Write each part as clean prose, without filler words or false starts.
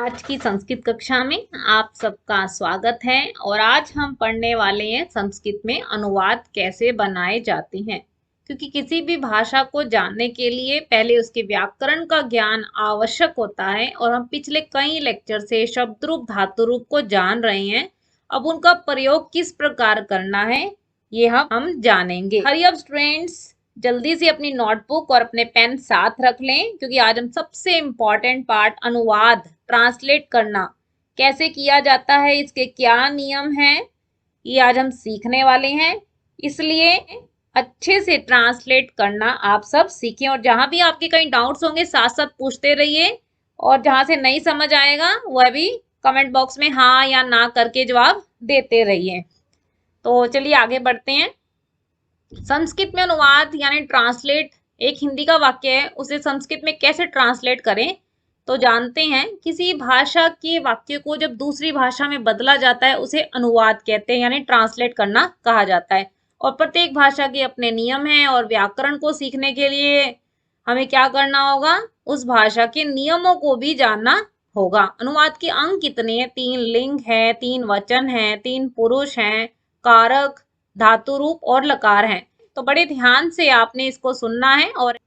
आज की संस्कृत कक्षा में आप सबका स्वागत है। और आज हम पढ़ने वाले हैं संस्कृत में अनुवाद कैसे बनाए जाते हैं। क्योंकि किसी भी भाषा को जानने के लिए पहले उसके व्याकरण का ज्ञान आवश्यक होता है, और हम पिछले कई लेक्चर से शब्द रूप धातु रूप को जान रहे हैं। अब उनका प्रयोग किस प्रकार करना है ये हम जानेंगे। हरी अप स्टूडेंट्स, जल्दी से अपनी नोटबुक और अपने पेन साथ रख लें, क्योंकि आज हम सबसे इम्पोर्टेंट पार्ट अनुवाद ट्रांसलेट करना कैसे किया जाता है, इसके क्या नियम हैं, ये आज हम सीखने वाले हैं। इसलिए अच्छे से ट्रांसलेट करना आप सब सीखें, और जहां भी आपके कहीं डाउट्स होंगे साथ साथ पूछते रहिए, और जहां से नहीं समझ आएगा वह भी कमेंट बॉक्स में हाँ या ना करके जवाब देते रहिए। तो चलिए आगे बढ़ते हैं। संस्कृत में अनुवाद यानी ट्रांसलेट एक हिंदी का वाक्य है, उसे संस्कृत में कैसे ट्रांसलेट करें तो जानते हैं। किसी भाषा के वाक्य को जब दूसरी भाषा में बदला जाता है उसे अनुवाद कहते हैं, यानी ट्रांसलेट करना कहा जाता है। और प्रत्येक भाषा के अपने नियम हैं, और व्याकरण को सीखने के लिए हमें क्या करना होगा, उस भाषा के नियमों को भी जानना होगा। अनुवाद के अंग कितने हैं? 3 लिंग है, 3 वचन है, 3 पुरुष हैं, कारक, धातु रूप और लकार हैं। तो बड़े ध्यान से आपने इसको सुनना है। और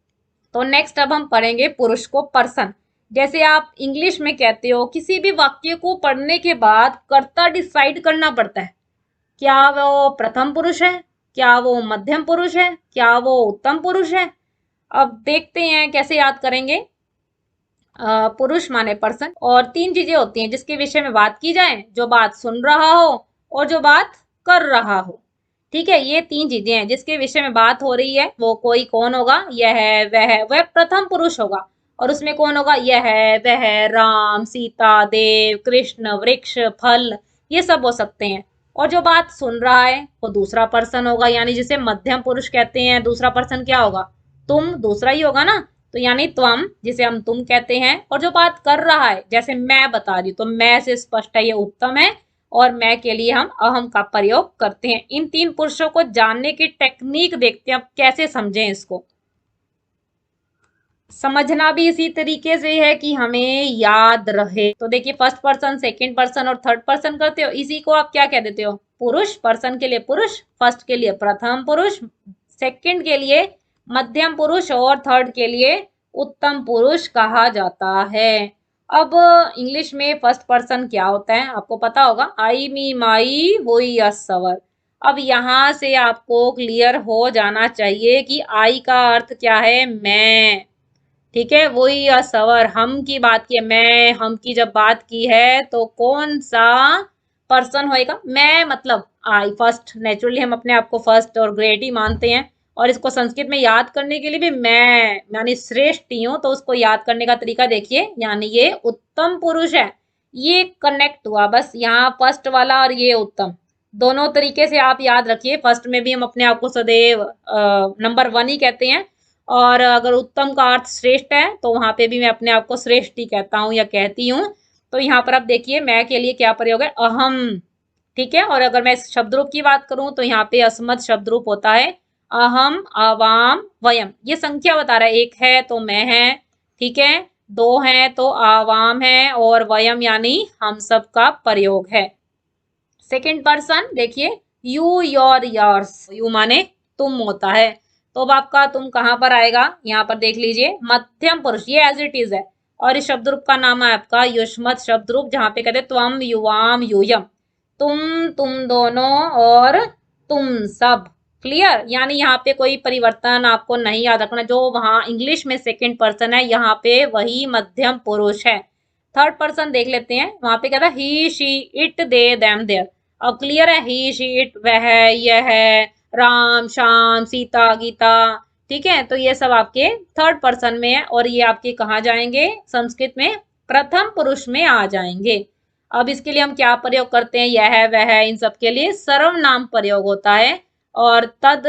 तो नेक्स्ट अब हम पढ़ेंगे पुरुष को, पर्सन। जैसे आप इंग्लिश में कहते हो, किसी भी वाक्य को पढ़ने के बाद कर्ता डिसाइड करना पड़ता है, क्या वो प्रथम पुरुष है, क्या वो मध्यम पुरुष है, क्या वो उत्तम पुरुष है। अब देखते हैं कैसे याद करेंगे। पुरुष माने पर्सन, और 3 चीजें होती हैं जिसके विषय में बात की जाए, जो बात सुन रहा हो और जो बात कर रहा हो। ठीक है, ये 3 चीजें हैं जिसके विषय में बात हो रही है। वो कोई कौन होगा, यह वह प्रथम पुरुष होगा, और उसमें कौन होगा, यह वह, राम, सीता, देव, कृष्ण, वृक्ष, फल, ये सब हो सकते हैं। और जो बात सुन रहा है वो दूसरा पर्सन होगा, यानी जिसे मध्यम पुरुष कहते हैं। दूसरा पर्सन क्या होगा, तुम, दूसरा ही होगा ना, तो यानी त्वम, जिसे हम तुम कहते हैं। और जो बात कर रहा है, जैसे मैं बता रही हूँ, तो मैं से स्पष्ट है ये उत्तम है, और मैं के लिए हम अहम का प्रयोग करते हैं। इन 3 पुरुषों को जानने की टेक्निक देखते हैं, अब कैसे समझें इसको। समझना भी इसी तरीके से है कि हमें याद रहे। तो देखिए, फर्स्ट पर्सन, सेकंड पर्सन और थर्ड पर्सन करते हो, इसी को आप क्या कह देते हो, पुरुष। पर्सन के लिए पुरुष, फर्स्ट के लिए प्रथम पुरुष, सेकंड के लिए मध्यम पुरुष, और थर्ड के लिए उत्तम पुरुष कहा जाता है। अब इंग्लिश में फर्स्ट पर्सन क्या होता है आपको पता होगा, आई, मी, माई, वही, अस, अवर। अब यहाँ से आपको क्लियर हो जाना चाहिए कि आई का अर्थ क्या है, मैं। ठीक है, वही असवर, हम की बात की है, मैं, हम की जब बात की है तो कौन सा पर्सन होएगा, मैं, मतलब आई, फर्स्ट। नेचुरली हम अपने आप को फर्स्ट और ग्रेट ही मानते हैं, और इसको संस्कृत में याद करने के लिए भी मैं यानी श्रेष्ठ ही हूं, तो उसको याद करने का तरीका देखिए, यानी ये उत्तम पुरुष है। ये कनेक्ट हुआ बस, यहाँ फर्स्ट वाला और ये उत्तम, दोनों तरीके से आप याद रखिए। फर्स्ट में भी हम अपने आप को सदैव नंबर 1 ही कहते हैं, और अगर उत्तम का अर्थ श्रेष्ठ है तो वहां पे भी मैं अपने आप को श्रेष्ठ ही कहता हूँ या कहती हूँ। तो यहाँ पर आप देखिए, मैं के लिए क्या प्रयोग है, अहम। ठीक है, और अगर मैं शब्द रूप की बात करूं तो यहाँ पे अस्मत् शब्द रूप होता है, अहम, आवाम, वयम। ये संख्या बता रहा है, 1 है तो मैं है, ठीक है, 2 है तो आवाम है, और वयम यानी हम सब का प्रयोग है। सेकेंड पर्सन देखिए, यू, योर, योर्स। यू माने तुम होता है, तो अब आपका तुम कहाँ पर आएगा, यहाँ पर देख लीजिए, मध्यम पुरुष, ये एज इट इज है। और इस शब्द रूप का नाम है आपका युष्मत शब्द रूप, जहां पे कहते हैं त्वम, युवाम, यूयम। तुम दोनों और तुम सब। क्लियर, यानी यहाँ पे कोई परिवर्तन आपको नहीं याद रखना, जो वहां इंग्लिश में सेकंड पर्सन है यहाँ पे वही मध्यम पुरुष है। थर्ड पर्सन देख लेते हैं, वहां पे कहता है he, she, it, they, them, there. अब क्लियर है, ही, शी, इट, वह, यह, राम, श्याम, सीता, गीता। ठीक है, तो ये सब आपके थर्ड पर्सन में है, और ये आपके कहाँ जाएंगे, संस्कृत में प्रथम पुरुष में आ जाएंगे। अब इसके लिए हम क्या प्रयोग करते हैं, यह, वह, इन सब के लिए सर्वनाम प्रयोग होता है, और तद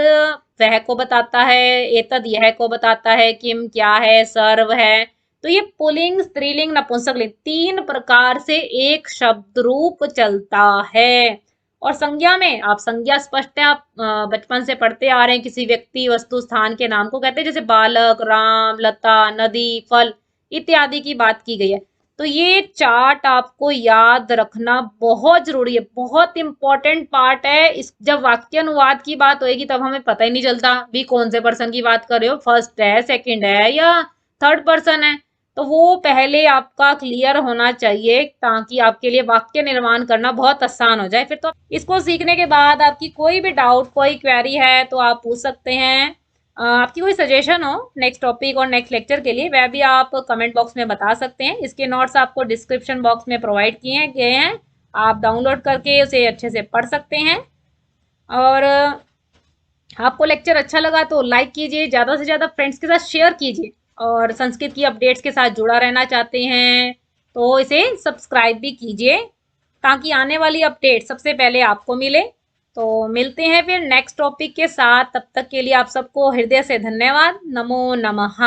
वह को बताता है, एतद यह को बताता है, किम क्या है, सर्व है। तो ये पुल्लिंग, स्त्रीलिंग, नपुंसकलिंग 3 प्रकार से एक शब्द रूप चलता है। और संज्ञा में, आप संज्ञा स्पष्ट है, आप बचपन से पढ़ते आ रहे हैं, किसी व्यक्ति, वस्तु, स्थान के नाम को कहते हैं, जैसे बालक, राम, लता, नदी, फल इत्यादि की बात की गई है। तो ये चार्ट आपको याद रखना बहुत जरूरी है, बहुत इंपॉर्टेंट पार्ट है। इस जब वाक्य अनुवाद की बात होगी तब हमें पता ही नहीं चलता भी कौन से पर्सन की बात कर रहे हो, फर्स्ट है, सेकंड है या थर्ड पर्सन है। तो वो पहले आपका क्लियर होना चाहिए ताकि आपके लिए वाक्य निर्माण करना बहुत आसान हो जाए। फिर तो इसको सीखने के बाद आपकी कोई भी डाउट, कोई क्वेरी है तो आप पूछ सकते हैं। आपकी कोई सजेशन हो नेक्स्ट टॉपिक और नेक्स्ट लेक्चर के लिए, वह भी आप कमेंट बॉक्स में बता सकते हैं। इसके नोट्स आपको डिस्क्रिप्शन बॉक्स में प्रोवाइड किए गए हैं, आप डाउनलोड करके उसे अच्छे से पढ़ सकते हैं। और आपको लेक्चर अच्छा लगा तो लाइक कीजिए, ज़्यादा से ज़्यादा फ्रेंड्स के साथ शेयर कीजिए। और संस्कृत की अपडेट्स के साथ जुड़ा रहना चाहते हैं तो इसे सब्सक्राइब भी कीजिए ताकि आने वाली अपडेट सबसे पहले आपको मिले। तो मिलते हैं फिर नेक्स्ट टॉपिक के साथ, तब तक के लिए आप सबको हृदय से धन्यवाद। नमो नमः।